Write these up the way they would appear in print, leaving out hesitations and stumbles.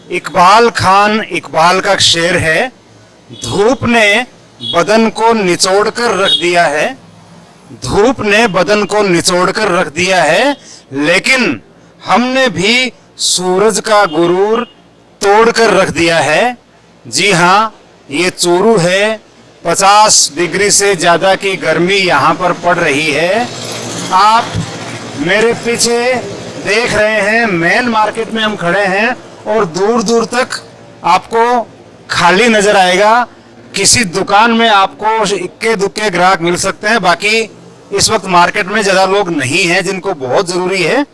इकबाल खान इकबाल का शेर है, धूप ने बदन को निचोड़ कर रख दिया है, धूप ने बदन को निचोड़ कर रख दिया है, लेकिन हमने भी सूरज का गुरूर तोड़ कर रख दिया है। जी हाँ, ये चूरू है। 50 डिग्री से ज्यादा की गर्मी यहाँ पर पड़ रही है। आप मेरे पीछे देख रहे हैं, मेन मार्केट में हम खड़े हैं और दूर दूर तक आपको खाली नजर आएगा। किसी दुकान में आपको इक्के दुक्के ग्राहक मिल सकते हैं, बाकी इस वक्त मार्केट में ज्यादा लोग नहीं हैं। जिनको बहुत जरूरी है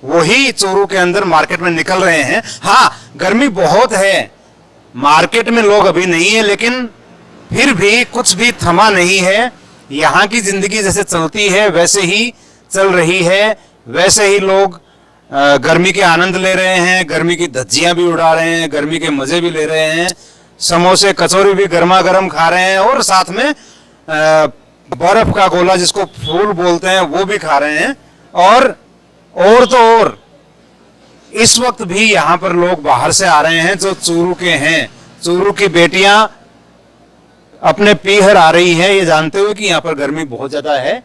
वही चूरू के अंदर मार्केट में निकल रहे हैं। हाँ, गर्मी बहुत है, मार्केट में लोग अभी नहीं है, लेकिन फिर भी कुछ भी थमा नहीं है। यहाँ की जिंदगी जैसे चलती है वैसे ही चल रही है। वैसे ही लोग गर्मी के आनंद ले रहे हैं, गर्मी की धज्जियां भी उड़ा रहे हैं, गर्मी के मजे भी ले रहे हैं, समोसे कचौरी भी गर्मा गर्म खा रहे हैं और साथ में बर्फ का गोला जिसको फूल बोलते हैं वो भी खा रहे हैं। और तो और इस वक्त भी यहाँ पर लोग बाहर से आ रहे हैं जो चूरू के हैं। चूरू की बेटियां अपने पीहर आ रही है ये जानते हुए कि यहाँ पर गर्मी बहुत ज्यादा है,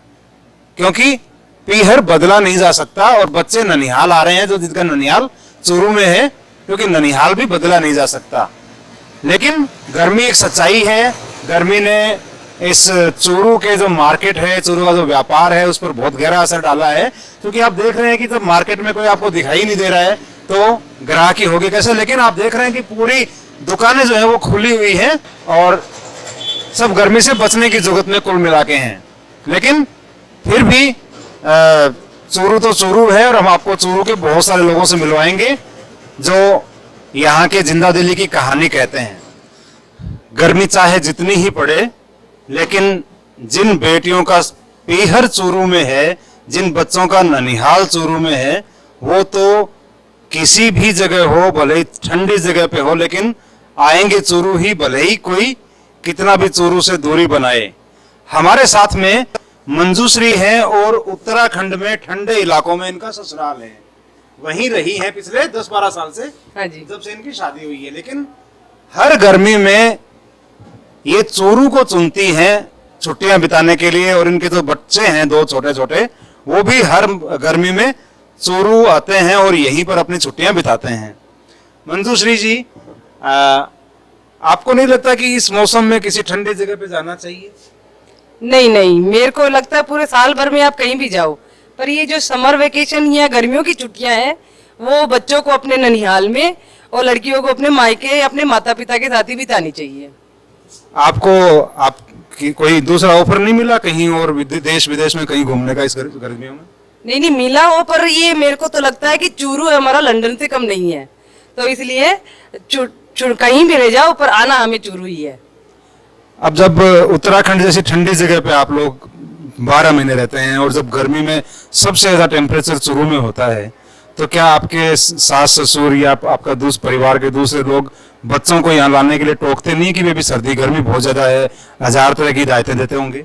क्योंकि पीहर बदला नहीं जा सकता। और बच्चे ननिहाल आ रहे हैं जो जिनका ननिहाल चूरू में है, क्योंकि ननिहाल भी बदला नहीं जा सकता। लेकिन गर्मी एक सच्चाई है। गर्मी ने इस चूरू के जो मार्केट है, चूरू का जो व्यापार है, उस पर बहुत गहरा असर डाला है। क्योंकि आप देख रहे हैं कि जब मार्केट में कोई आपको दिखाई नहीं दे रहा है तो ग्राहकी होगी कैसे। लेकिन आप देख रहे हैं कि पूरी दुकानें जो है वो खुली हुई हैं और सब गर्मी से बचने की जरूरत में कुल मिला के हैं। लेकिन फिर भी चूरू तो चूरू है और हम आपको चूरू के बहुत सारे लोगों से मिलवाएंगे जो यहाँ के जिंदा दिली की कहानी कहते हैं। गर्मी चाहे जितनी ही पड़े, लेकिन जिन बेटियों का पीहर चूरू में है, जिन बच्चों का ननिहाल चूरू में है, वो तो किसी भी जगह हो, भले ही ठंडी जगह पे हो, लेकिन आएंगे चूरू ही, भले ही कोई कितना भी चूरू से दूरी बनाए। हमारे साथ में मंजूश्री है और उत्तराखंड में ठंडे इलाकों में इनका ससुराल है। वहीं रही है पिछले 10-12 साल से। हाँ जी। जब से इनकी शादी हुई है। लेकिन हर गर्मी में ये चूरू को चुनती हैं छुट्टियां बिताने के लिए। और इनके जो बच्चे हैं 2 छोटे छोटे, वो भी हर गर्मी में चूरू आते हैं और यहीं पर अपनी छुट्टियां बिताते हैं। मंजूश्री जी, आपको नहीं लगता कि इस मौसम में किसी ठंडी जगह पे जाना चाहिए? नहीं नहीं, मेरे को लगता है पूरे साल भर में आप कहीं भी जाओ, पर ये जो समर वेकेशन या गर्मियों की छुट्टियां हैं वो बच्चों को अपने ननिहाल में और लड़कियों को अपने मायके अपने माता पिता के साथ ही बितानी चाहिए। आपको कोई दूसरा ऑफर नहीं मिला कहीं और देश विदेश में कहीं घूमने का इस गर्मियों में? नहीं मिला हो, पर ये मेरे को तो लगता है कि चूरू हमारा लंदन से कम नहीं है, तो इसलिए कहीं भी रह जाओ पर आना हमें चूरू ही है। अब जब उत्तराखंड जैसी ठंडी जगह पे आप लोग 12 महीने रहते हैं और जब गर्मी में सबसे ज्यादा टेम्परेचर चूरू में होता है, तो क्या आपके सास ससुर या आपका परिवार के दूसरे लोग बच्चों को यहाँ लाने के लिए टोकते नहीं कि भी सर्दी गर्मी बहुत ज्यादा है, 1000 तरह की हिदायतें देते होंगे?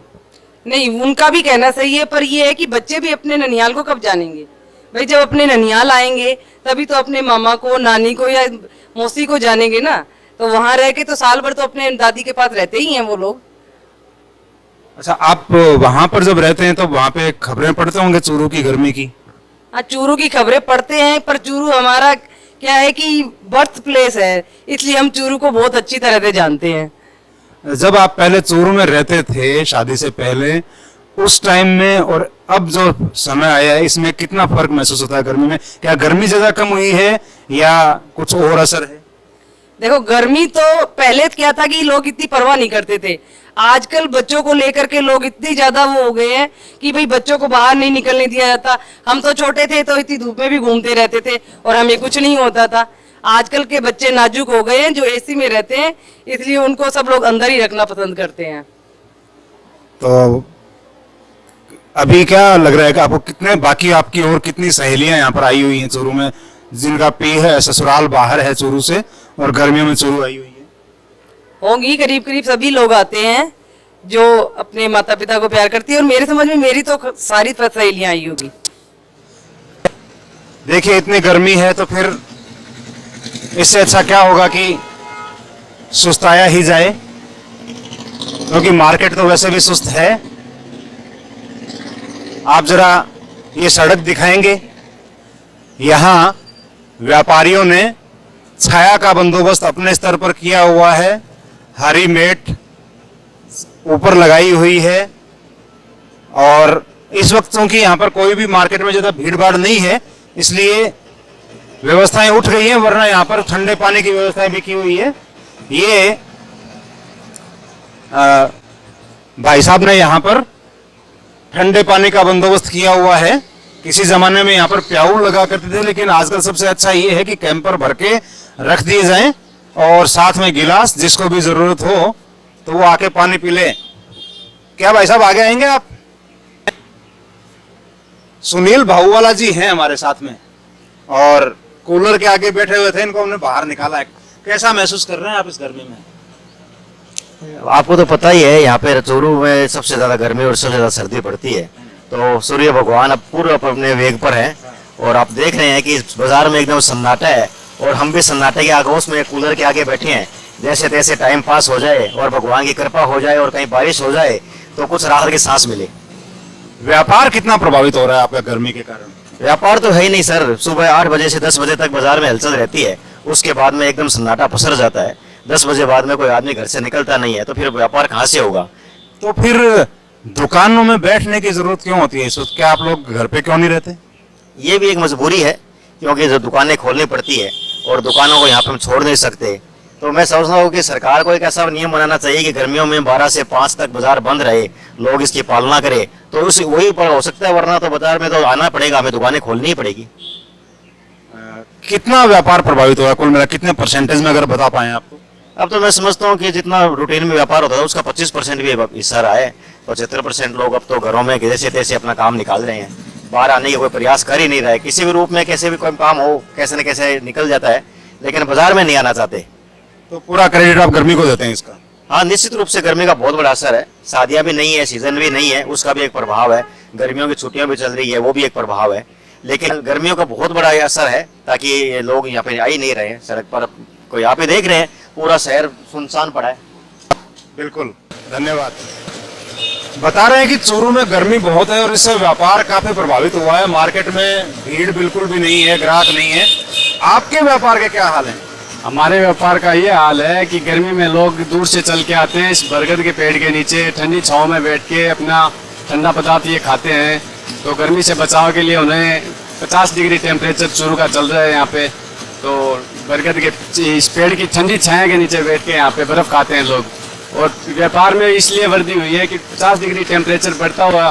नहीं, उनका भी कहना सही है, पर ये है कि बच्चे भी अपने ननिहाल को कब जानेंगे भाई? जब अपने ननिहाल आएंगे तभी तो अपने मामा को, नानी को या मौसी को जानेंगे ना। तो वहां रह के तो साल भर तो अपने दादी के पास रहते ही हैं वो लोग। अच्छा, आप वहां पर जब रहते हैं तो वहां पे खबरें पढ़ते होंगे चूरू की गर्मी की? हाँ, चूरू की खबरें पढ़ते हैं, पर चूरू हमारा क्या है कि बर्थ प्लेस है, इसलिए हम चूरू को बहुत अच्छी तरह से जानते हैं। जब आप पहले चूरू में रहते थे शादी से पहले, उस टाइम में और अब जो समय आया है इसमें कितना फर्क महसूस होता है गर्मी में? क्या गर्मी ज्यादा कम हुई है या कुछ और असर है? देखो, गर्मी तो पहले क्या था कि लोग इतनी परवाह नहीं करते थे। आजकल बच्चों को लेकर के लोग इतनी ज्यादा वो हो गए हैं कि भाई बच्चों को बाहर नहीं निकलने दिया जाता। हम तो छोटे थे तो इतनी धूप में भी घूमते रहते थे और हमें कुछ नहीं होता था। आजकल के बच्चे नाजुक हो गए हैं जो एसी में रहते हैं, इसलिए उनको सब लोग अंदर ही रखना पसंद करते हैं। तो अभी क्या लग रहा है कि आपको कितने बाकी आपकी और कितनी सहेलियां यहाँ पर आई हुई हैं चूरू में, जिनका ससुराल बाहर है चूरू से और गर्मियों में चूरू आई हुई है? होंगी, करीब करीब सभी लोग आते हैं जो अपने माता पिता को प्यार करती है। और मेरे समझ में मेरी तो सारी सहेलियां आई होगी। देखिए, इतनी गर्मी है तो फिर इससे अच्छा क्या होगा कि सुस्ताया ही जाए, क्योंकि मार्केट तो वैसे भी सुस्त है। आप जरा ये सड़क दिखाएंगे, यहाँ व्यापारियों ने छाया का बंदोबस्त अपने स्तर पर किया हुआ है, हरी मेट ऊपर लगाई हुई है। और इस वक्त क्योंकि यहाँ पर कोई भी मार्केट में ज्यादा भीड़ भाड़ नहीं है, इसलिए व्यवस्थाएं उठ गई हैं, वरना यहाँ पर ठंडे पानी की व्यवस्थाएं भी की हुई है। ये भाई साहब ने यहाँ पर ठंडे पानी का बंदोबस्त किया हुआ है। किसी जमाने में यहाँ पर प्याऊ लगा करते थे, लेकिन आजकल सबसे अच्छा ये है कि कैंपर भर के रख दिए जाएं और साथ में गिलास, जिसको भी जरूरत हो तो वो आके पानी पी ले। क्या भाई साहब आगे आएंगे आप? सुनील भाऊवाला जी हैं हमारे साथ में और कूलर के आगे बैठे हुए थे, इनको हमने बाहर निकाला है। कैसा महसूस कर रहे हैं आप इस गर्मी में? आपको तो पता ही है यहाँ पे चूरू में सबसे ज्यादा गर्मी और सबसे ज्यादा सर्दी पड़ती है, तो सूर्य भगवान अब पूरा अपने वेग पर है और आप देख रहे हैं कि इस बाजार में एकदम सन्नाटा है और हम भी सन्नाटे के आगोश में कूलर के आगे बैठे हैं। जैसे तैसे टाइम पास हो जाए और भगवान की कृपा हो जाए और कहीं बारिश हो जाए तो कुछ राहत की सांस मिले। व्यापार कितना प्रभावित हो रहा है आपका गर्मी के कारण? व्यापार तो है ही नहीं सर, सुबह 8 बजे से 10 बजे तक बाजार में हलचल रहती है, उसके बाद में एकदम सन्नाटा पसर जाता है। 10 बजे बाद में कोई आदमी घर से निकलता नहीं है, तो फिर व्यापार कहाँ से होगा? तो फिर दुकानों में बैठने की जरूरत क्यों होती है इस वक्त? क्या आप लोग घर पे क्यों नहीं रहते? ये भी एक मजबूरी है, क्योंकि जो दुकानें खोलनी पड़ती है और दुकानों को यहाँ पे हम छोड़ नहीं सकते। तो मैं समझता हूँ कि सरकार को एक ऐसा नियम बनाना चाहिए कि गर्मियों में 12 से 5 तक बाजार बंद रहे, लोग इसकी पालना करें, तो उस वही पर हो सकता है, वरना तो बाजार में तो आना पड़ेगा, हमें दुकानें खोलनी ही पड़ेगी। कितना व्यापार प्रभावित हुआ कुल मिला, कितने परसेंटेज में अगर बता पाए आप तो? अब तो मैं समझता हूँ कि जितना रूटीन में व्यापार होता था उसका 25% भी हिस्सा रहा है। 75% लोग अब तो घरों में जैसे तैसे अपना काम निकाल रहे हैं, बाहर आने की कोई प्रयास कर ही नहीं रहे। किसी भी रूप में कैसे भी कोई काम हो, कैसे न कैसे निकल जाता है, लेकिन बाजार में नहीं आना चाहते। तो पूरा क्रेडिट आप गर्मी को देते हैं इसका? हाँ, निश्चित रूप से गर्मी का बहुत बड़ा असर है। शादियां भी नहीं है, सीजन भी नहीं है, उसका भी एक प्रभाव है। गर्मियों की छुट्टियां भी चल रही है, वो भी एक प्रभाव है। लेकिन गर्मियों का बहुत बड़ा ये असर है, ताकि ये लोग यहाँ पे आ ही नहीं रहे हैं सड़क पर। कोई यहाँ पे देख रहे हैं, पूरा शहर सुनसान पड़ा है। बिल्कुल, धन्यवाद। बता रहे हैं कि चूरू में गर्मी बहुत है और इससे व्यापार काफी प्रभावित हुआ है। मार्केट में भीड़ बिल्कुल भी नहीं है, ग्राहक नहीं है। आपके व्यापार के क्या हाल है? हमारे व्यापार का ये हाल है कि गर्मी में लोग दूर से चल के आते हैं, इस बरगद के पेड़ के नीचे ठंडी छांव में बैठ के अपना ठंडा पदार्थ ये खाते हैं। तो गर्मी से बचाव के लिए उन्हें 50 डिग्री टेम्परेचर चूरू का चल रहा है यहाँ पे, तो बरगद के इस पेड़ की ठंडी छाया के नीचे बैठ के यहाँ पे बर्फ़ खाते हैं लोग। और व्यापार में इसलिए वृद्धि हुई है कि 50 डिग्री टेम्परेचर बढ़ता हुआ,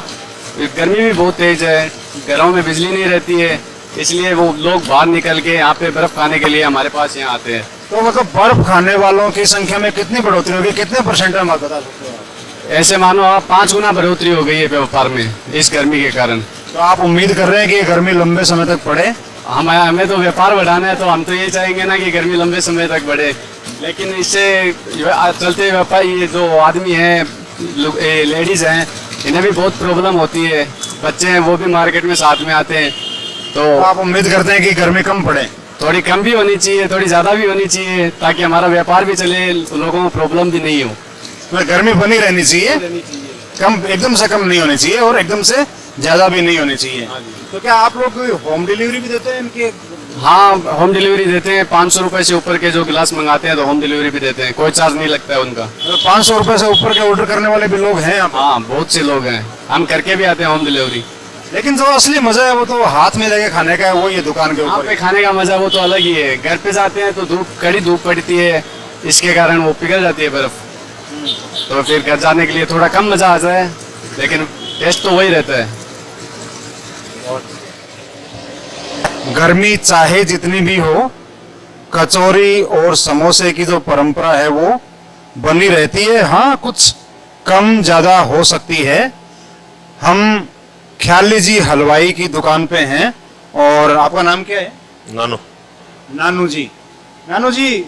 गर्मी भी बहुत तेज़ है, घरों में बिजली नहीं रहती है, इसलिए वो लोग बाहर निकल के यहाँ पे बर्फ खाने के लिए हमारे पास यहाँ आते हैं। तो मतलब बर्फ खाने वालों की संख्या में कितनी बढ़ोतरी होगी, कितने परसेंट में आप बता सकते हो? ऐसे मानो आप 5 गुना बढ़ोतरी हो गई है व्यापार में इस गर्मी के कारण। तो आप उम्मीद कर रहे हैं कि ये गर्मी लंबे समय तक पड़े? हमें तो व्यापार बढ़ाना है, तो हम तो ये चाहेंगे ना कि गर्मी लंबे समय तक बढ़े, लेकिन इससे चलते व्यापार ये जो आदमी हैं, लेडीज़ हैं, इन्हें भी बहुत प्रॉब्लम होती है। बच्चे हैं वो भी मार्केट में साथ में आते हैं, तो आप उम्मीद करते हैं कि गर्मी कम पड़े? थोड़ी कम भी होनी चाहिए, थोड़ी ज़्यादा भी होनी चाहिए, ताकि हमारा व्यापार भी चले, लोगों को प्रॉब्लम भी नहीं हो। तो गर्मी बनी रहनी चाहिए, कम एकदम से कम नहीं होनी चाहिए और एकदम से ज़्यादा भी नहीं होनी चाहिए। तो क्या आप लोग होम डिलीवरी भी देते हैं इनके? हाँ, होम डिलीवरी देते हैं। 500 रुपये से ऊपर के जो गिलास मंगाते हैं तो होम डिलीवरी भी देते हैं, कोई चार्ज नहीं लगता है उनका। तो 500 रुपये से ऊपर के ऑर्डर करने वाले भी लोग हैं आप? हाँ, बहुत से लोग हैं, हम करके भी आते हैं होम डिलीवरी। लेकिन जो असली मजा है वो तो हाथ में लेके खाने का है, वो ये दुकान के वहाँ ऊपर पे खाने का मजा वो तो अलग ही है। घर पे जाते हैं तो धूप, कड़ी धूप पड़ती है, इसके कारण वो पिघल जाती है बर्फ, तो फिर घर जाने के लिए थोड़ा कम मजा आ जाए, लेकिन टेस्ट तो वही रहता है। गर्मी चाहे जितनी भी हो, कचौरी और समोसे की जो परंपरा है वो बनी रहती है। हाँ, कुछ कम ज्यादा हो सकती है। हम ख्याली जी हलवाई की दुकान पे हैं और आपका नाम क्या है? नानू। नानू जी। नानू जी,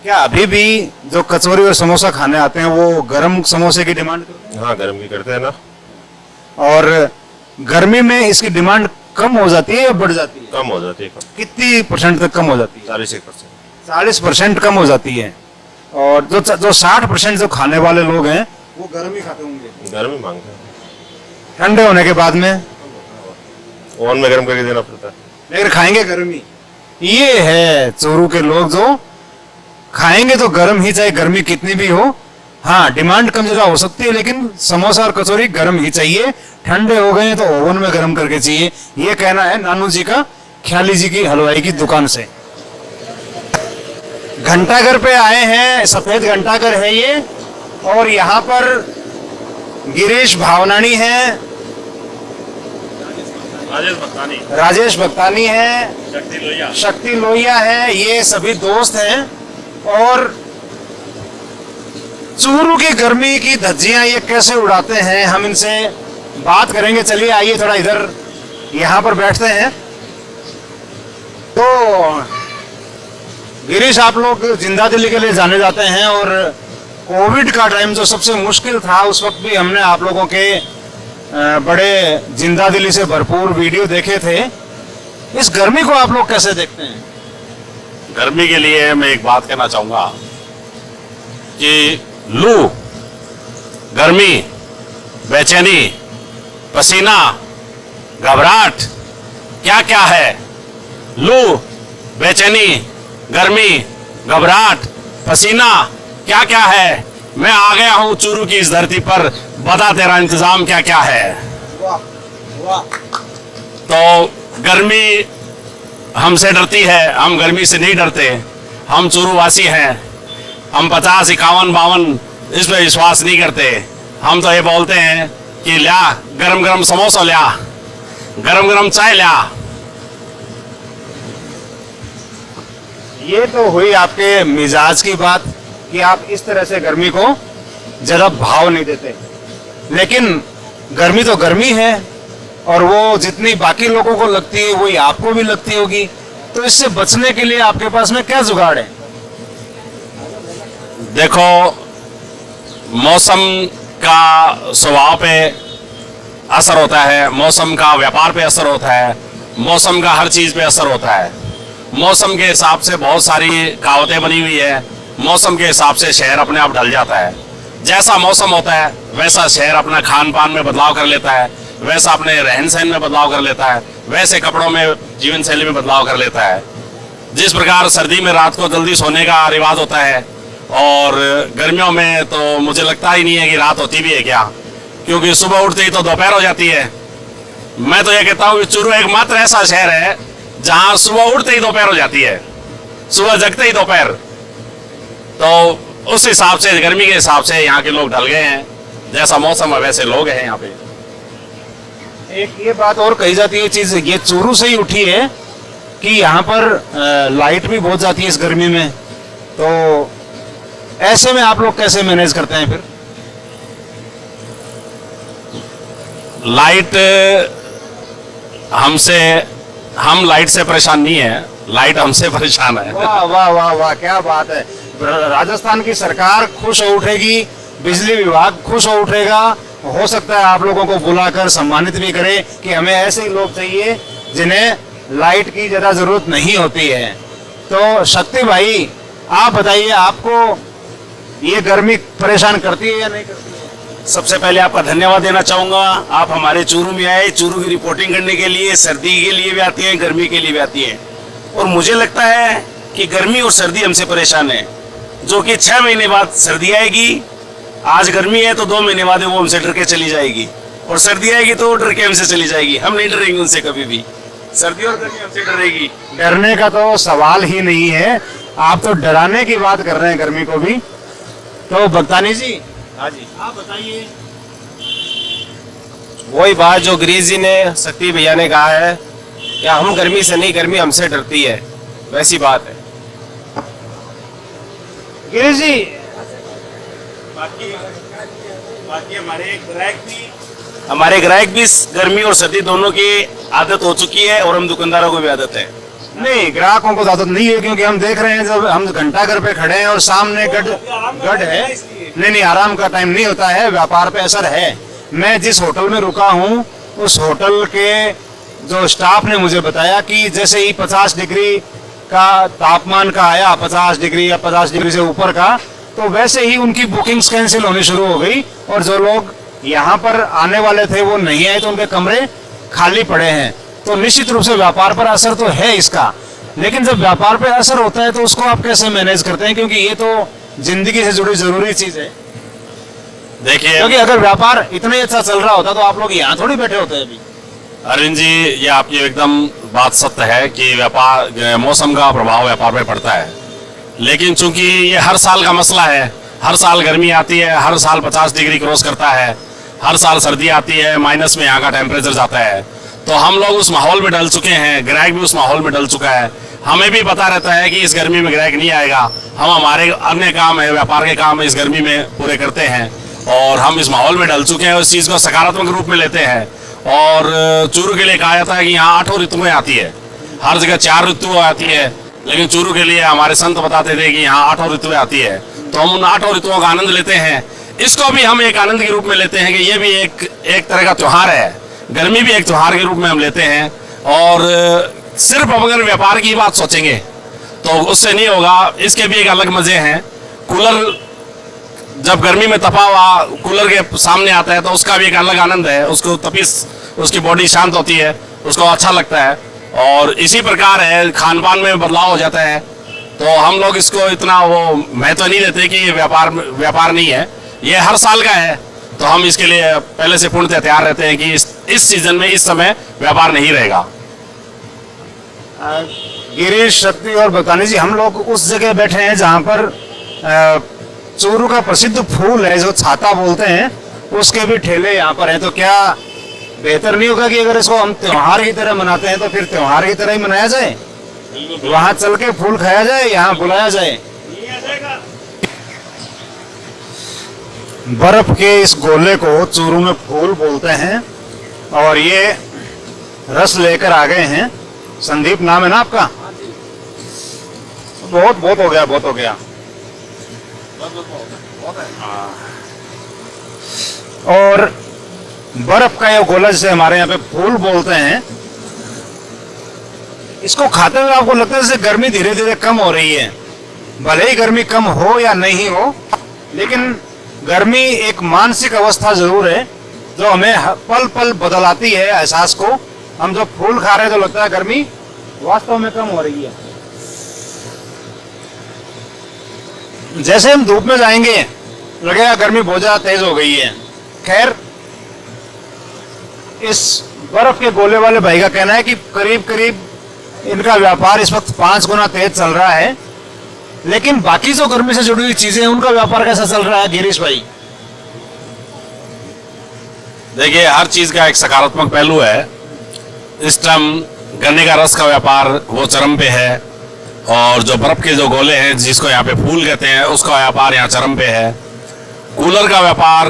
क्या अभी भी जो कचौरी और समोसा खाने आते हैं वो गरम समोसे की डिमांड करते हैं? हाँ, गर्म भी करते हैं ना। और गर्मी में इसकी डिमांड कम हो जाती है या बढ़ जाती है? कम हो जाती है, कम। कितनी परसेंट तक कम हो जाती है? 40%। 40% कम हो जाती है। और जो 60% जो खाने वाले लोग हैं वो गर्म ही खाते होंगे। गर्म ही मांगते हैं, ठंडे होने के बाद में ओवन में गर्म करके देना पड़ता है। लेकिन खाएंगे गर्म ही। ये है चोरू के लोग, जो खाएंगे तो गर्म ही, चाहे गर्मी कितनी भी हो। हाँ, डिमांड कम जगह हो सकती है, लेकिन समोसा और कचौरी गर्म ही चाहिए। ठंडे हो गए तो ओवन में गर्म करके चाहिए। ये कहना है नानू जी का, ख्याली जी की हलवाई की दुकान से। घंटाघर पे आए हैं, सफेद घंटाघर है ये। और यहाँ पर गिरीश भावनानी है, राजेश भक्तानी है, शक्ति लोहिया है। ये सभी दोस्त हैं। और चूरू की गर्मी की धज्जियां ये कैसे उड़ाते हैं, हम इनसे बात करेंगे। चलिए आइए थोड़ा इधर यहाँ पर बैठते हैं। तो गिरीश, आप लोग जिंदा दिल्ली के लिए जाने जाते हैं, और कोविड का टाइम जो सबसे मुश्किल था, उस वक्त भी हमने आप लोगों के बड़े जिंदा दिली से भरपूर वीडियो देखे थे। इस गर्मी को आप लोग कैसे देखते हैं? गर्मी के लिए मैं एक बात कहना चाहूंगा कि लू, गर्मी, बेचैनी, पसीना, घबराहट क्या क्या है। लू, बेचैनी, गर्मी, घबराहट, पसीना क्या क्या है। मैं आ गया हूं चूरू की इस धरती पर, बता तेरा इंतजाम क्या क्या है। वाह वाह। तो गर्मी हमसे डरती है, हम गर्मी से नहीं डरते। हम चूरू वासी हैं, हम 50, 51, 52 इस पे विश्वास नहीं करते। हम तो ये बोलते हैं कि ल्या गरम गरम समोसा, ल्या गरम गरम चाय, ल्या। ये तो हुई आपके मिजाज की बात कि आप इस तरह से गर्मी को ज्यादा भाव नहीं देते। लेकिन गर्मी तो गर्मी है, और वो जितनी बाकी लोगों को लगती है वही आपको भी लगती होगी। तो इससे बचने के लिए आपके पास में क्या जुगाड़ है? देखो, मौसम का स्वभाव पे असर होता है, मौसम का व्यापार पे असर होता है, मौसम का हर चीज पे असर होता है। मौसम के हिसाब से बहुत सारी कहावतें बनी हुई है। मौसम के हिसाब से शहर अपने आप ढल जाता है। जैसा मौसम होता है वैसा शहर अपना खान पान में बदलाव कर लेता है, वैसा अपने रहन सहन में बदलाव कर लेता है, वैसे कपड़ों में, जीवन शैली में बदलाव कर लेता है। जिस प्रकार सर्दी में रात को जल्दी सोने का रिवाज होता है, और गर्मियों में तो मुझे लगता ही नहीं है कि रात होती भी है क्या, क्योंकि सुबह उठते ही तो दोपहर हो जाती है। मैं तो ये कहता हूँ कि चूरू एकमात्र ऐसा शहर है जहाँ सुबह उठते ही दोपहर हो जाती है, सुबह जगते ही दोपहर। तो उस हिसाब से, गर्मी के हिसाब से यहाँ के लोग ढल गए हैं। जैसा मौसम है वैसे लोग हैं यहाँ पे। एक ये बात और कही जाती है, चीज ये चूरू से ही उठी है कि यहाँ पर लाइट भी बहुत जाती है इस गर्मी में। तो ऐसे में आप लोग कैसे मैनेज करते हैं फिर? लाइट हम लाइट से परेशान नहीं है, लाइट हमसे परेशान है। वाह वाह वाह वाह, क्या बात है। राजस्थान की सरकार खुश हो उठेगी, बिजली विभाग खुश हो उठेगा। हो सकता है आप लोगों को बुलाकर सम्मानित भी करे कि हमें ऐसे ही लोग चाहिए जिन्हें लाइट की ज्यादा जरूरत नहीं होती है। तो शक्ति भाई, आप बताइए, आपको ये गर्मी परेशान करती है या नहीं करती है? सबसे पहले आपका धन्यवाद देना चाहूंगा। आप हमारे चूरू में आए, चूरू की रिपोर्टिंग करने के लिए। सर्दी के लिए भी आती है, गर्मी के लिए भी आती है। और मुझे लगता है कि गर्मी और सर्दी हमसे परेशान है, जो कि 6 महीने बाद सर्दी आएगी। आज गर्मी है तो 2 महीने बाद वो हमसे डर के चली जाएगी, और सर्दी आएगी तो वो डर के हमसे चली जाएगी। हम नहीं डरेंगे उनसे कभी भी। सर्दी और गर्मी हमसे डरेगी। डरने का तो सवाल ही नहीं है, आप तो डराने की बात कर रहे हैं गर्मी को भी। तो भक्तानी जी, हाँ जी, आप बताइए। वही बात जो गिरीश जी ने, शक्ति भैया ने कहा है कि हम गर्मी से नहीं, गर्मी हमसे डरती है, वैसी बात है। गिरीश जी, बाकी हमारे ग्राहक भी गर्मी और सर्दी दोनों की आदत हो चुकी है, और हम दुकानदारों को भी आदत है। नहीं, ग्राहकों को आदत नहीं है, क्योंकि हम देख रहे हैं जब हम घंटाघर पे खड़े हैं और सामने गढ़ है। नहीं, आराम का टाइम नहीं होता है, व्यापार पे असर है। मैं जिस होटल में रुका हूँ, उस होटल के जो स्टाफ ने मुझे बताया कि जैसे ही 50 डिग्री का तापमान का आया 50 डिग्री या 50 डिग्री से ऊपर का, तो वैसे ही उनकी बुकिंग्स कैंसिल होनी शुरू हो गई और जो लोग यहाँ पर आने वाले थे वो नहीं आए, तो उनके कमरे खाली पड़े हैं। तो निश्चित रूप से व्यापार पर असर तो है इसका, लेकिन जब व्यापार पर असर होता है तो उसको आप कैसे मैनेज करते हैं, क्योंकि ये तो जिंदगी से जुड़ी जरूरी चीज है। देखिए, क्योंकि अगर व्यापार इतना ही अच्छा चल रहा होता तो आप लोग यहाँ थोड़ी बैठे होते हैं अभी। अरविंद जी, ये आपकी एकदम बात सत्य है कि व्यापार मौसम का प्रभाव व्यापार पे पड़ता है, लेकिन चूंकि ये हर साल का मसला है, हर साल गर्मी आती है, हर साल 50 डिग्री क्रॉस करता है, हर साल सर्दी आती है, माइनस में यहाँ का टेम्परेचर जाता है, तो हम लोग उस माहौल में डल चुके हैं, ग्राहक भी उस माहौल में डल चुका है। हमें भी पता रहता है कि इस गर्मी में ग्राहक नहीं आएगा, हम हमारे अन्य काम है, व्यापार के काम इस गर्मी में पूरे करते हैं, और हम इस माहौल में डल चुके हैं और इस चीज़ को सकारात्मक रूप में लेते हैं। और चूरू के लिए कहा जाता है कि यहाँ 8 ऋतुएं आती है, हर जगह 4 ऋतु आती है, लेकिन चूरू के लिए हमारे संत बताते थे कि यहाँ 8 ऋतुएं आती है, तो हम उन 8 ऋतुओं का आनंद लेते हैं। इसको भी हम एक आनंद के रूप में लेते हैं कि ये भी एक तरह का त्यौहार है, गर्मी भी एक त्यौहार के रूप में हम लेते हैं। और सिर्फ अगर व्यापार की बात सोचेंगे तो उससे नहीं होगा, इसके भी एक अलग मजे हैं। कूलर जब गर्मी में तपा हुआ कूलर के सामने आता है तो उसका भी एक अलग आनंद है, उसको तपिश, उसकी बॉडी शांत होती है, उसको अच्छा लगता है। और इसी प्रकार है, खान पान में बदलाव हो जाता है, तो हम लोग इसको इतना वो महत्व नहीं देते कि ये व्यापार नहीं है, ये हर साल का है, तो हम इसके लिए पहले से पूर्णतः तैयार रहते हैं कि इस सीजन में इस समय व्यापार नहीं रहेगा। गिरीश, शक्ति और बकानी जी, हम लोग उस जगह बैठे हैं जहाँ पर चूरू का प्रसिद्ध फूल है जो छाता बोलते हैं, उसके भी ठेले यहाँ पर हैं। तो क्या बेहतर नहीं होगा कि अगर इसको हम त्योहार की तरह मनाते हैं तो फिर त्योहार की तरह ही मनाया जाए, वहां चल के फूल खाया जाए, यहाँ बुलाया जाए। बर्फ के इस गोले को चूरू में फूल बोलते हैं और ये रस लेकर आ गए हैं। संदीप नाम है ना आपका? बहुत हो गया, बहुत हो गया। और बर्फ का ये गोला जिसे हमारे यहाँ पे फूल बोलते हैं, इसको खाते हुए आपको लगता है जैसे गर्मी धीरे धीरे कम हो रही है। भले ही गर्मी कम हो या नहीं हो, लेकिन गर्मी एक मानसिक अवस्था जरूर है जो हमें पल पल बदलाती है एहसास को। हम जब फूल खा रहे हैं तो लगता है गर्मी वास्तव में कम हो रही है। जैसे हम धूप में जाएंगे लगेगा गर्मी बहुत ज्यादा तेज हो गई है। खैर, इस बर्फ के गोले वाले भाई का कहना है कि करीब करीब इनका व्यापार इस वक्त 5 गुना तेज चल रहा है, लेकिन बाकी जो गर्मी से जुड़ी हुई चीजें हैं उनका व्यापार कैसा चल रहा है गिरीश भाई? देखिए, हर चीज का एक सकारात्मक पहलू है। इस टाइम गन्ने का रस का व्यापार वो चरम पे है, और जो बर्फ के जो गोले हैं जिसको यहाँ पे फूल कहते हैं उसका व्यापार यहाँ चरम पे है। कूलर का व्यापार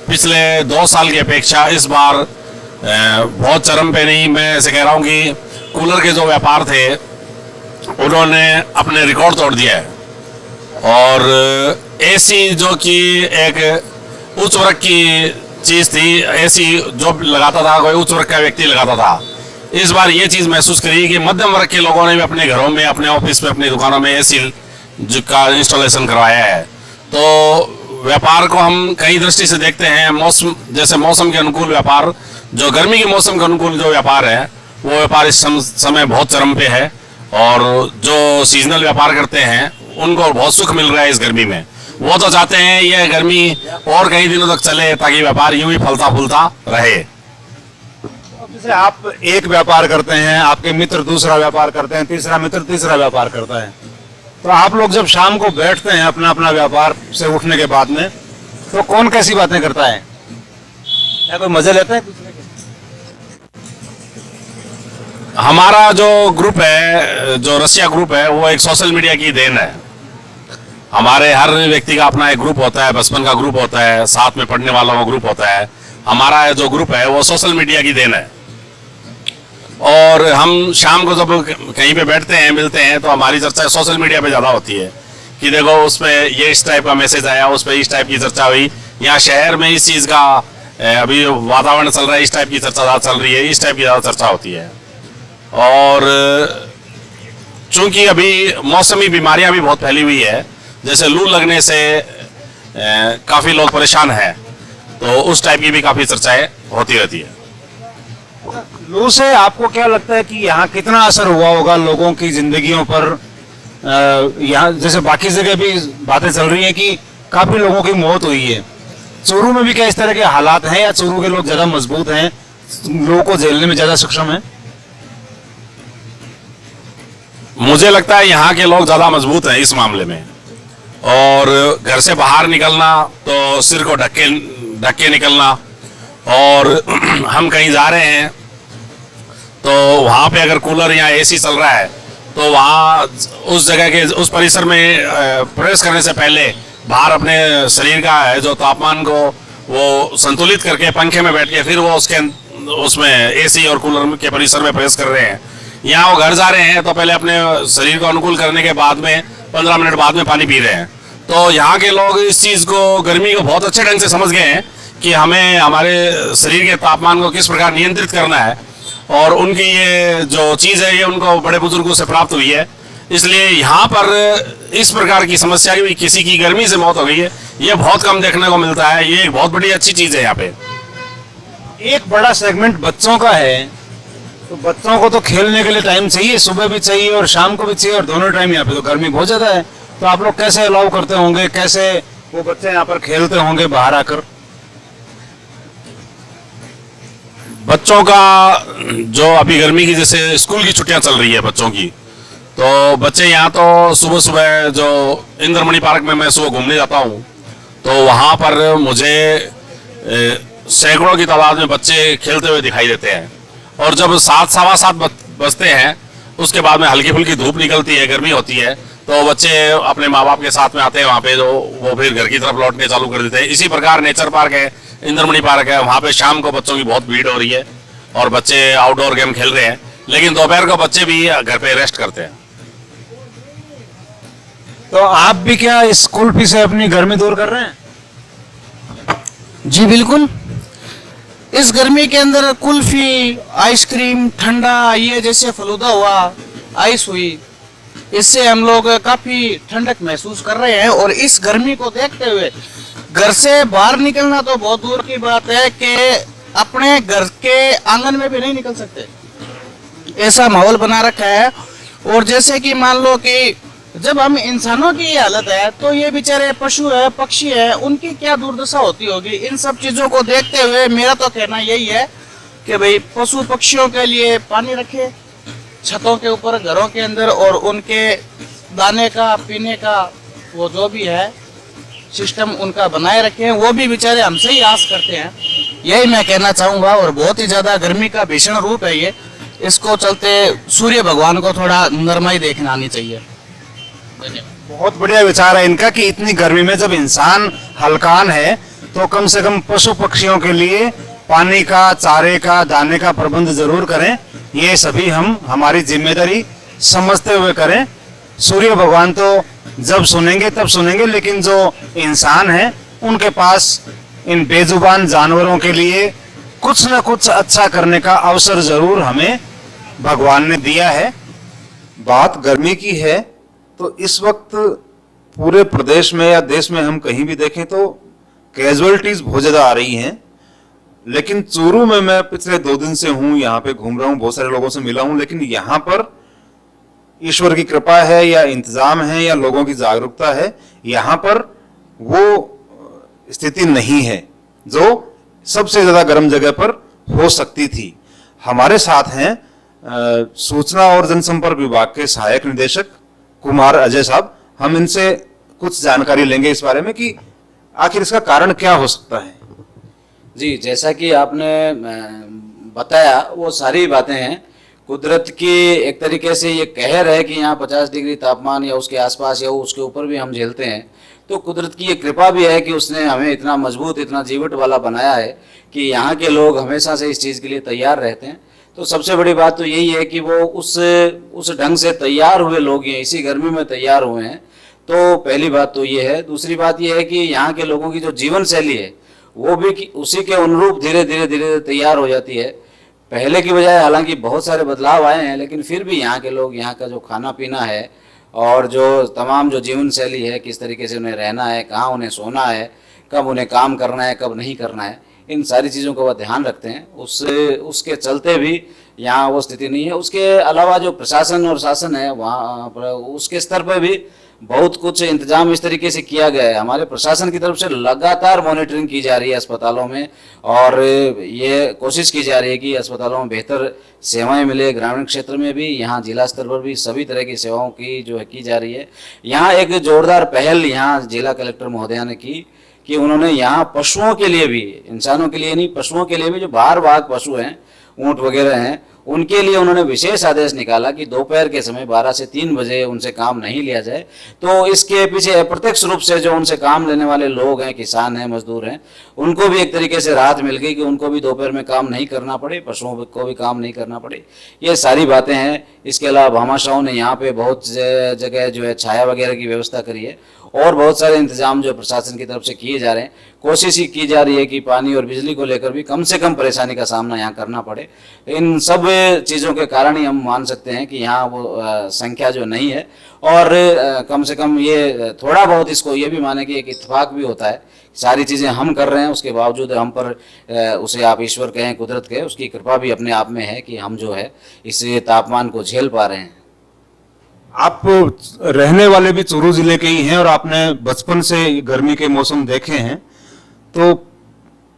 पिछले 2 साल की अपेक्षा इस बार बहुत चरम पे नहीं, मैं ऐसे कह रहा हूँ कि कूलर के जो व्यापार थे उन्होंने अपने रिकॉर्ड तोड़ दिया है। और एसी जो कि एक उच्च वर्ग की चीज थी, एसी जो लगाता था कोई उच्च वर्ग का व्यक्ति लगाता था, इस बार ये चीज महसूस करी कि मध्यम वर्ग के लोगों ने भी अपने घरों में, अपने ऑफिस में, अपनी दुकानों में एसी का इंस्टॉलेशन करवाया है। तो व्यापार को हम कई दृष्टि से देखते हैं। मौसम, जैसे मौसम के अनुकूल व्यापार, जो गर्मी के मौसम के अनुकूल जो व्यापार है वो व्यापार इस समय बहुत चरम पे है, और जो सीजनल व्यापार करते हैं उनको बहुत सुख मिल रहा है इस गर्मी में। वो तो चाहते हैं ये गर्मी और कई दिनों तक चले ताकि व्यापार यूं ही फलता फूलता रहे। जैसे आप एक व्यापार करते हैं, आपके मित्र दूसरा व्यापार करते हैं, तीसरा मित्र तीसरा व्यापार करता है, तो आप लोग जब शाम को बैठते हैं अपना अपना व्यापार से उठने के बाद में, तो कौन कैसी बातें करता है या कोई मजे लेता है दूसरे के? हमारा जो ग्रुप है, जो रसिया ग्रुप है, वो एक सोशल मीडिया की देन है। हमारे हर व्यक्ति का अपना एक ग्रुप होता है, बचपन का ग्रुप होता है, साथ में पढ़ने वालों का ग्रुप होता है। हमारा जो ग्रुप है वो सोशल मीडिया की देन है। और हम शाम को जब कहीं पे बैठते हैं, मिलते हैं, तो हमारी चर्चा सोशल मीडिया पे ज़्यादा होती है कि देखो उसमें ये इस टाइप का मैसेज आया, उस पर इस टाइप की चर्चा हुई, यहाँ शहर में इस चीज़ का अभी वातावरण चल रहा है, इस टाइप की चर्चा ज़्यादा चल रही है, इस टाइप की ज़्यादा चर्चा होती है। और चूंकि अभी मौसमी बीमारियां भी बहुत फैली हुई है, जैसे लू लगने से काफी लोग परेशान हैं, तो उस टाइप की भी काफी चर्चाएं होती रहती है। लू से आपको क्या लगता है कि यहाँ कितना असर हुआ होगा लोगों की जिंदगियों पर? यहाँ जैसे बाकी जगह भी बातें चल रही हैं कि काफी लोगों की मौत हुई है, चूरू में भी क्या इस तरह के हालात हैं, या चूरू के लोग ज्यादा मजबूत हैं, लोगों को झेलने में ज्यादा सक्षम है? मुझे लगता है यहाँ के लोग ज्यादा मजबूत हैं इस मामले में, और घर से बाहर निकलना तो सिर को ढक के निकलना, और हम कहीं जा रहे हैं तो वहां पे अगर कूलर या एसी चल रहा है तो वहाँ उस जगह के उस परिसर में प्रवेश करने से पहले बाहर अपने शरीर का है जो तापमान को वो संतुलित करके पंखे में बैठ के फिर वो उसमें एसी और कूलर के परिसर में प्रवेश कर रहे हैं। यहाँ वो घर जा रहे हैं तो पहले अपने शरीर को अनुकूल करने के बाद में 15 मिनट बाद में पानी पी रहे हैं। तो यहाँ के लोग इस चीज़ को, गर्मी को बहुत अच्छे ढंग से समझ गए हैं कि हमें हमारे शरीर के तापमान को किस प्रकार नियंत्रित करना है, और उनकी ये जो चीज़ है ये उनको बड़े बुजुर्गों से प्राप्त हुई है। इसलिए यहाँ पर इस प्रकार की समस्या की, किसी की गर्मी से मौत हो गई है, ये बहुत कम देखने को मिलता है। ये एक बहुत बड़ी अच्छी चीज़ है यहाँ पे। एक बड़ा सेगमेंट बच्चों का है, तो बच्चों को तो खेलने के लिए टाइम चाहिए, सुबह भी चाहिए और शाम को भी चाहिए, और दोनों टाइम यहाँ पे तो गर्मी बहुत ज्यादा है। तो आप लोग कैसे अलाउ करते होंगे, कैसे वो बच्चे यहाँ पर खेलते होंगे बाहर आकर? बच्चों का जो अभी गर्मी की, जैसे स्कूल की छुट्टियां चल रही है बच्चों की, तो बच्चे यहाँ तो सुबह सुबह जो इंद्रमणि पार्क में मैं सुबह घूमने जाता हूँ, तो वहाँ पर मुझे सैकड़ों की तादाद में बच्चे खेलते हुए दिखाई देते हैं। और जब 7 सवा 7 बजते हैं उसके बाद में हल्की फुल्की धूप निकलती है, गर्मी होती है, तो बच्चे अपने माँ बाप के साथ में आते हैं वहाँ पे, जो वो फिर घर की तरफ लौटने चालू कर देते हैं। इसी प्रकार नेचर पार्क है, इंद्रमणि पार्क है, वहाँ पे शाम को बच्चों की बहुत भीड़ हो रही है और बच्चे आउटडोर गेम खेल रहे हैं, लेकिन दोपहर को बच्चे भी घर पे रेस्ट करते हैं। तो आप भी क्या इस कुल्फी से अपनी गर्मी दूर कर रहे हैं? जी बिल्कुल, इस गर्मी के अंदर कुल्फी, आइसक्रीम, ठंडा, ये जैसे फलूदा हुआ, आइस हुई, इससे हम लोग काफी ठंडक महसूस कर रहे हैं। और इस गर्मी को देखते हुए घर से बाहर निकलना तो बहुत दूर की बात है कि अपने घर के आंगन में भी नहीं निकल सकते, ऐसा माहौल बना रखा है। और जैसे कि मान लो कि जब हम इंसानों की ये हालत है, तो ये बेचारे पशु है, पक्षी है, उनकी क्या दुर्दशा होती होगी। इन सब चीजों को देखते हुए मेरा तो कहना यही है कि भाई पशु पक्षियों के लिए पानी रखे छतों के ऊपर, घरों के अंदर, और उनके दाने का, पीने का वो जो भी है सिस्टम उनका बनाए रखें। वो भी बेचारे हमसे ही आस करते हैं, यही मैं कहना चाहूंगा। और बहुत ही ज्यादा गर्मी का भीषण रूप है ये, इसको चलते सूर्य भगवान को थोड़ा नरमाई देखना आनी चाहिए। बहुत बढ़िया विचार है इनका कि इतनी गर्मी में जब इंसान हलकान है तो कम से कम पशु पक्षियों के लिए पानी का, चारे का, दाने का प्रबंध जरूर करें। ये सभी हम हमारी जिम्मेदारी समझते हुए करें। सूर्य भगवान तो जब सुनेंगे तब सुनेंगे, लेकिन जो इंसान है उनके पास इन बेजुबान जानवरों के लिए कुछ न कुछ अच्छा करने का अवसर जरूर हमें भगवान ने दिया है। बात गर्मी की है तो इस वक्त पूरे प्रदेश में या देश में हम कहीं भी देखें तो कैजुअलिटीज बहुत ज्यादा आ रही हैं, लेकिन चूरू में मैं पिछले 2 दिन से हूं, यहाँ पे घूम रहा हूं, बहुत सारे लोगों से मिला हूं, लेकिन यहाँ पर ईश्वर की कृपा है या इंतजाम है या लोगों की जागरूकता है, यहाँ पर वो स्थिति नहीं है जो सबसे ज्यादा गर्म जगह पर हो सकती थी। हमारे साथ हैं सूचना और जनसंपर्क विभाग के सहायक निदेशक कुमार अजय साहब। हम इनसे कुछ जानकारी लेंगे इस बारे में कि आखिर इसका कारण क्या हो सकता है। जी, जैसा कि आपने बताया वो सारी बातें हैं। कुदरत की एक तरीके से ये कहर है कि यहाँ 50 डिग्री तापमान या उसके आसपास या उसके ऊपर भी हम झेलते हैं, तो कुदरत की ये कृपा भी है कि उसने हमें इतना मजबूत, इतना जीवट वाला बनाया है कि यहाँ के लोग हमेशा से इस चीज़ के लिए तैयार रहते हैं। तो सबसे बड़ी बात तो यही है कि वो उस ढंग से तैयार हुए लोग हैं, इसी गर्मी में तैयार हुए हैं। तो पहली बात तो ये है। दूसरी बात ये है कि यहाँ के लोगों की जो जीवन शैली है वो भी उसी के अनुरूप धीरे धीरे तैयार हो जाती है। पहले की बजाय हालांकि बहुत सारे बदलाव आए हैं, लेकिन फिर भी यहाँ के लोग, यहाँ का जो खाना पीना है और जो तमाम जो जीवन शैली है, किस तरीके से उन्हें रहना है, कहाँ उन्हें सोना है, कब उन्हें काम करना है, कब नहीं करना है, इन सारी चीज़ों का वह ध्यान रखते हैं। उसके चलते भी यहाँ वो स्थिति नहीं है। उसके अलावा जो प्रशासन और शासन है वहाँ पर, उसके स्तर पर भी बहुत कुछ इंतजाम इस तरीके से किया गया है। हमारे प्रशासन की तरफ से लगातार मॉनिटरिंग की जा रही है अस्पतालों में, और ये कोशिश की जा रही है कि अस्पतालों में बेहतर सेवाएं मिले। ग्रामीण क्षेत्र में भी, यहाँ जिला स्तर पर भी सभी तरह की सेवाओं की जो है की जा रही है। यहाँ एक जोरदार पहल यहाँ जिला कलेक्टर महोदया ने की कि उन्होंने यहाँ पशुओं के लिए भी, इंसानों के लिए नहीं, पशुओं के लिए भी, जो बाहर भाग पशु हैं, ऊँट वगैरह हैं, उनके लिए उन्होंने विशेष आदेश निकाला कि दोपहर के समय 12 से 3 बजे उनसे काम नहीं लिया जाए। तो इसके पीछे अप्रत्यक्ष रूप से जो उनसे काम लेने वाले लोग हैं, किसान हैं, मजदूर हैं, उनको भी एक तरीके से राहत मिल गई कि उनको भी दोपहर में काम नहीं करना पड़े, पशुओं को भी काम नहीं करना पड़े। ये सारी बातें हैं। इसके अलावा भामाशाहों ने यहाँ पे बहुत जगह जो है छाया वगैरह की व्यवस्था करी है, और बहुत सारे इंतजाम जो प्रशासन की तरफ से किए जा रहे हैं। कोशिश ही की जा रही है कि पानी और बिजली को लेकर भी कम से कम परेशानी का सामना यहाँ करना पड़े। इन सब चीज़ों के कारण ही हम मान सकते हैं कि यहाँ वो संख्या जो नहीं है, और कम से कम ये थोड़ा बहुत इसको ये भी माने कि एक इत्तेफाक भी होता है। सारी चीज़ें हम कर रहे हैं, उसके बावजूद हम पर उसे आप ईश्वर कहें, कुदरत कहें, उसकी कृपा भी अपने आप में है कि हम जो है इस तापमान को झेल पा रहे हैं। आप रहने वाले भी चूरू जिले के ही हैं और आपने बचपन से गर्मी के मौसम देखे हैं, तो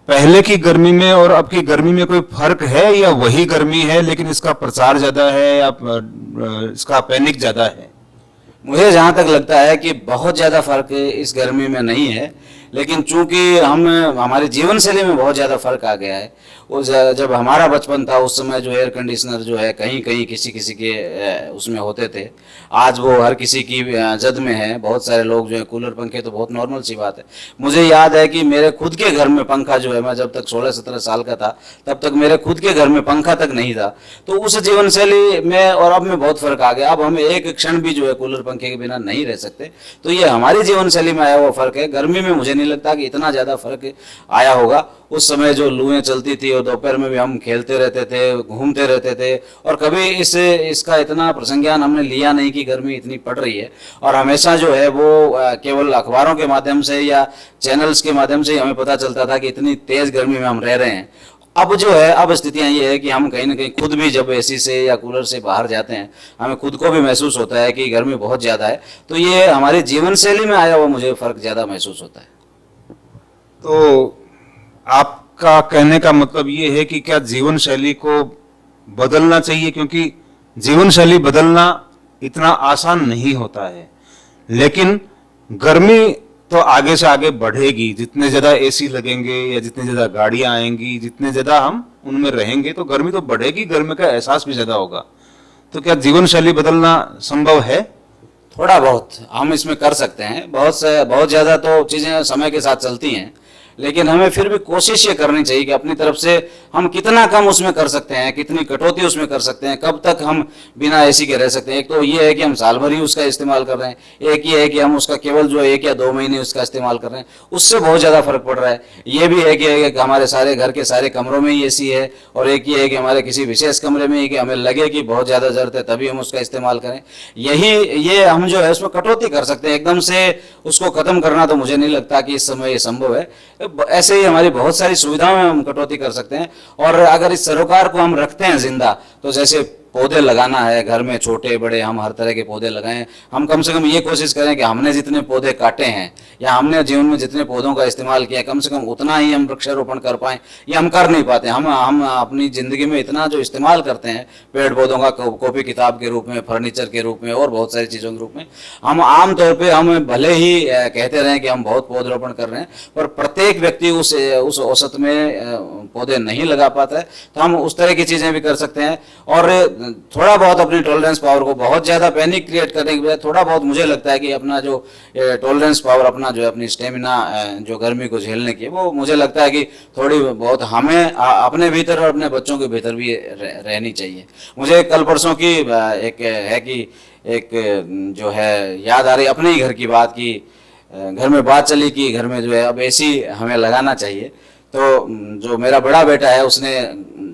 पहले की गर्मी में और अब की गर्मी में कोई फर्क है, या वही गर्मी है लेकिन इसका प्रसार ज्यादा है, या इसका पैनिक ज्यादा है? मुझे जहाँ तक लगता है कि बहुत ज़्यादा फर्क इस गर्मी में नहीं है, लेकिन चूंकि हमारे जीवन शैली में बहुत ज़्यादा फर्क आ गया है। वो जब हमारा बचपन था उस समय जो एयर कंडीशनर जो है कहीं कहीं किसी किसी के उसमें होते थे, आज वो हर किसी की जद में है। बहुत सारे लोग जो है कूलर पंखे, तो बहुत नॉर्मल सी बात है। मुझे याद है कि मेरे खुद के घर में पंखा जो है, मैं जब तक 16-17 साल का था तब तक मेरे खुद के घर में पंखा तक नहीं था। तो उस जीवन शैली में और अब में बहुत फर्क आ गया। अब हम एक क्षण भी जो है कूलर पंखे के बिना नहीं रह सकते। तो ये हमारी जीवन शैली में आया हुआ फर्क है। गर्मी में मुझे नहीं लगता कि इतना ज़्यादा फर्क आया होगा। उस समय जो लूएं चलती थी और दोपहर में भी हम खेलते रहते थे, घूमते रहते थे, और कभी इसका इतना प्रसंज्ञान हमने लिया नहीं कि गर्मी इतनी पड़ रही है। और हमेशा जो है वो केवल अखबारों के माध्यम से या चैनल्स के माध्यम से हमें पता चलता था कि इतनी तेज गर्मी में हम रह रहे हैं। अब जो है, अब स्थितियां ये है कि हम कहीं ना कहीं खुद भी जब एसी से या कूलर से बाहर जाते हैं, हमें खुद को भी महसूस होता है कि गर्मी बहुत ज़्यादा है। तो ये हमारी जीवन शैली में आया हुआ मुझे फ़र्क ज़्यादा महसूस होता है। तो आपका कहने का मतलब ये है कि क्या जीवन शैली को बदलना चाहिए, क्योंकि जीवन शैली बदलना इतना आसान नहीं होता है, लेकिन गर्मी तो आगे से आगे बढ़ेगी। जितने ज्यादा एसी लगेंगे या जितनी ज्यादा गाड़ियां आएंगी, जितने ज्यादा हम उनमें रहेंगे, तो गर्मी तो बढ़ेगी, गर्मी का एहसास भी ज्यादा होगा। तो क्या जीवन शैली बदलना संभव है? थोड़ा बहुत हम इसमें कर सकते हैं। बहुत ज़्यादा तो चीज़ें समय के साथ चलती हैं, लेकिन हमें फिर भी कोशिश ये करनी चाहिए कि अपनी तरफ से हम कितना कम उसमें कर सकते हैं, कितनी कटौती उसमें कर सकते हैं, कब तक हम बिना एसी के रह सकते हैं। एक तो ये है कि हम साल भर ही उसका इस्तेमाल कर रहे हैं, एक ये है कि हम उसका केवल जो 1 या 2 महीने उसका इस्तेमाल कर रहे हैं, उससे बहुत ज़्यादा फर्क पड़ रहा है। ये भी है कि हमारे सारे घर के सारे कमरों में ही एसी है, और एक ये है कि हमारे किसी विशेष कमरे में ही कि हमें लगे कि बहुत ज़्यादा ज़रूरत है तभी हम उसका इस्तेमाल करें। ये हम जो है उसमें कटौती कर सकते हैं। एकदम से उसको ख़त्म करना तो मुझे नहीं लगता कि इस समय ये संभव है। ऐसे ही हमारी बहुत सारी सुविधाओं में हम कटौती कर सकते हैं। और अगर इस सरोकार को हम रखते हैं जिंदा, तो जैसे पौधे लगाना है घर में, छोटे बड़े हम हर तरह के पौधे लगाएं। हम कम से कम ये कोशिश करें कि हमने जितने पौधे काटे हैं या हमने जीवन में जितने पौधों का इस्तेमाल किया, कम से कम उतना ही हम वृक्षारोपण कर पाएं। ये हम कर नहीं पाते। हम अपनी ज़िंदगी में इतना जो इस्तेमाल करते हैं पेड़ पौधों का, कॉपी किताब के रूप में, फर्नीचर के रूप में और बहुत सारी चीज़ों के रूप में, हम आम तौर पर हम भले ही कहते रहें कि हम बहुत पौधरोपण कर रहे हैं, पर प्रत्येक व्यक्ति उस औसत में पौधे नहीं लगा पाता है। तो हम उस तरह की चीज़ें भी कर सकते हैं। और थोड़ा बहुत अपनी टॉलरेंस पावर को, बहुत ज़्यादा पैनिक क्रिएट करने के बजाय थोड़ा बहुत मुझे लगता है कि अपना जो टॉलरेंस पावर, अपना जो अपनी स्टेमिना जो गर्मी को झेलने की, वो मुझे लगता है कि थोड़ी बहुत हमें अपने भीतर और अपने बच्चों के भीतर भी रहनी चाहिए। मुझे कल परसों की एक जो है याद आ रही अपने ही घर की बात की। घर में बात चली कि घर में जो है अब एसी हमें लगाना चाहिए। तो जो मेरा बड़ा बेटा है उसने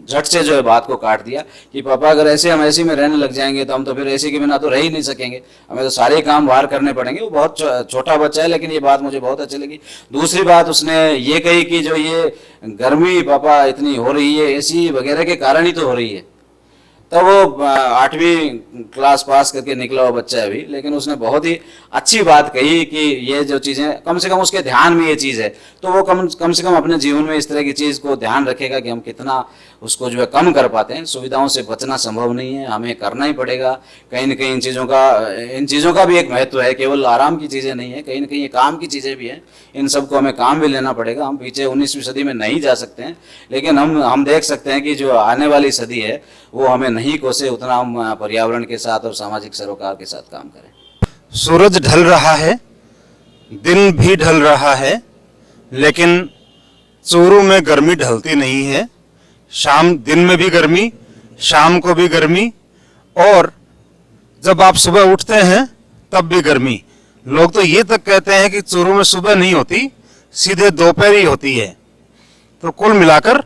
झट से जो है बात को काट दिया कि पापा अगर ऐसे हम ऐसे में रहने लग जाएंगे तो हम तो फिर ऐसे के बिना तो रह ही नहीं सकेंगे, हमें तो सारे काम बाहर करने पड़ेंगे। वो बहुत छोटा बच्चा है, लेकिन ये बात मुझे बहुत अच्छी लगी। दूसरी बात उसने ये कही कि जो ये गर्मी पापा इतनी हो रही है एसी वगैरह के कारण ही तो हो रही है। तो वो 8वीं क्लास पास करके निकला हुआ बच्चा है अभी, लेकिन उसने बहुत ही अच्छी बात कही कि ये जो चीज़ें कम से कम उसके ध्यान में ये चीज़ है, तो वो कम से कम अपने जीवन में इस तरह की चीज़ को ध्यान रखेगा कि हम कितना उसको जो है कम कर पाते हैं। सुविधाओं से बचना संभव नहीं है, हमें करना ही पड़ेगा। कहीं न कहीं इन चीज़ों का भी एक महत्व है, केवल आराम की चीज़ें नहीं है, कहीं न कहीं ये काम की चीज़ें भी हैं। इन सबको हमें काम भी लेना पड़ेगा। हम पीछे 19वीं सदी में नहीं जा सकते हैं, लेकिन हम देख सकते हैं कि जो आने वाली सदी है वो हमें नहीं कोसे उतना हम पर्यावरण के साथ और सामाजिक सरोकार के साथ काम करें। सूरज ढल रहा है, दिन भी ढल रहा है, लेकिन चूरू में गर्मी ढलती नहीं है। दिन में भी गर्मी, शाम को भी गर्मी, और जब आप सुबह उठते हैं तब भी गर्मी। लोग तो ये तक कहते हैं कि चूरू में सुबह नहीं होती, सीधे दोपहर ही होती है। तो कुल मिलाकर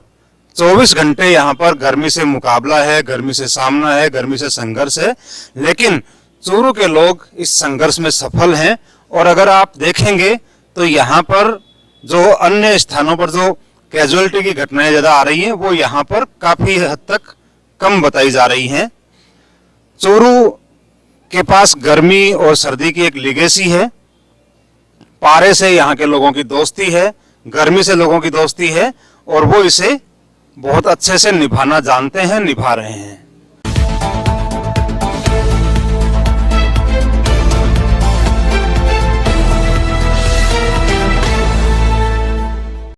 24 घंटे यहाँ पर गर्मी से मुकाबला है, गर्मी से सामना है, गर्मी से संघर्ष है। लेकिन चूरू के लोग इस संघर्ष में सफल हैं। और अगर आप देखेंगे तो यहाँ पर जो अन्य स्थानों पर जो कैजुअलिटी की घटनाएं ज्यादा आ रही हैं, वो यहाँ पर काफी हद तक कम बताई जा रही हैं। चूरू के पास गर्मी और सर्दी की एक लिगेसी है। पारे से यहाँ के लोगों की दोस्ती है, गर्मी से लोगों की दोस्ती है, और वो इसे बहुत अच्छे से निभाना जानते हैं, निभा रहे हैं।